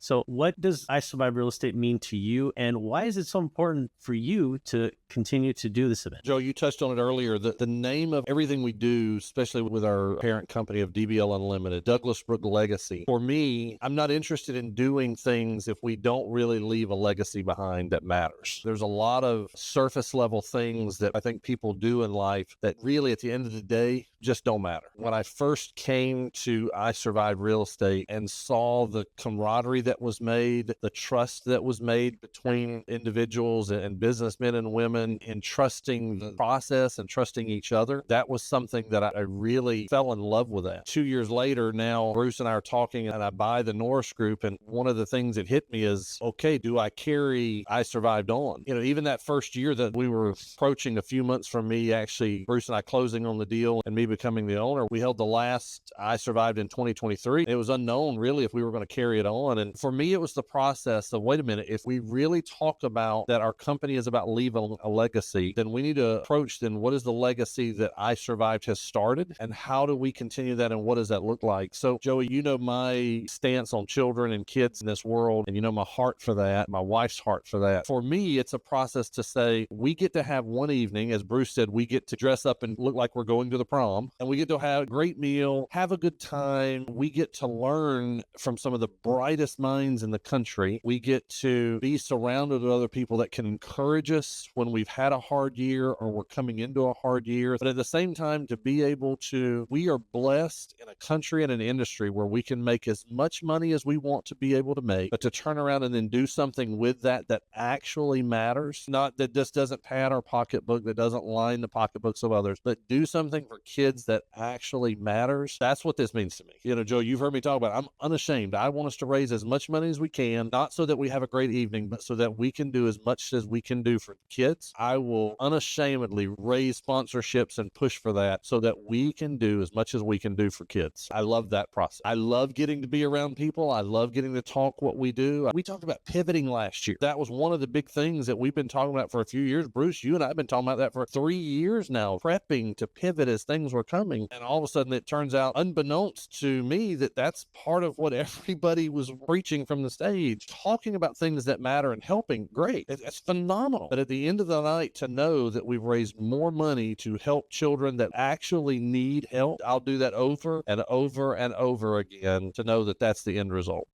So, what does I Survive Real Estate mean to you, and why is it so important for you to continue to do this event? Joe, you touched on it earlier. The name of everything we do, especially with our parent company of DBL Unlimited, Douglas Brook Legacy. For me, I'm not interested in doing things if we don't really leave a legacy behind that matters. There's a lot of surface level things that I think people do in life that really, at the end of the day, just don't matter. When I first came to I Survive Real Estate and saw the camaraderie that was made, the trust that was made between individuals and businessmen and women in trusting the process and trusting each other, that was something that I really fell in love with that. 2 years later, now Bruce and I are talking and I buy the Norris Group. And one of the things that hit me is, okay, do I carry I Survived on? Even that first year that we were approaching a few months from me, actually, Bruce and I closing on the deal and me becoming the owner, we held the last I Survived in 2023. It was unknown really if we were going to carry it on. And for me, it was the process of, wait a minute, if we really talk about that our company is about leaving a legacy, then we need to approach then what is the legacy that I Survived has started and how do we continue that and what does that look like? So Joey, my stance on children and kids in this world, and my heart for that, my wife's heart for that. For me, it's a process to say we get to have one evening, as Bruce said, we get to dress up and look like we're going to the prom, and we get to have a great meal, have a good time. We get to learn from some of the brightest minds in the country. We get to be surrounded with other people that can encourage us when we've had a hard year or we're coming into a hard year. But at the same time, to be able to, we are blessed in a country and an industry where we can make as much money as we want to be able to make, but to turn around and then do something with that actually matters. Not that this doesn't pad our pocketbook, that doesn't line the pocketbooks of others, but do something for kids that actually matters. That's what this means to me. Joe, you've heard me talk about it. I'm unashamed. I want us to raise as much money as we can, not so that we have a great evening, but so that we can do as much as we can do for kids. I will unashamedly raise sponsorships and push for that so that we can do as much as we can do for kids. I love that process. I love getting to be around people. I love getting to talk what we do. We talked about pivoting last year. That was one of the big things that we've been talking about for a few years. Bruce, you and I have been talking about that for 3 years now, prepping to pivot as things were coming. And all of a sudden it turns out, unbeknownst to me, that that's part of what everybody was preaching from the stage, talking about things that matter and helping. Great. It's phenomenal. But at the end of the night, to know that we've raised more money to help children that actually need help, I'll do that over and over and over again to know that that's the end result.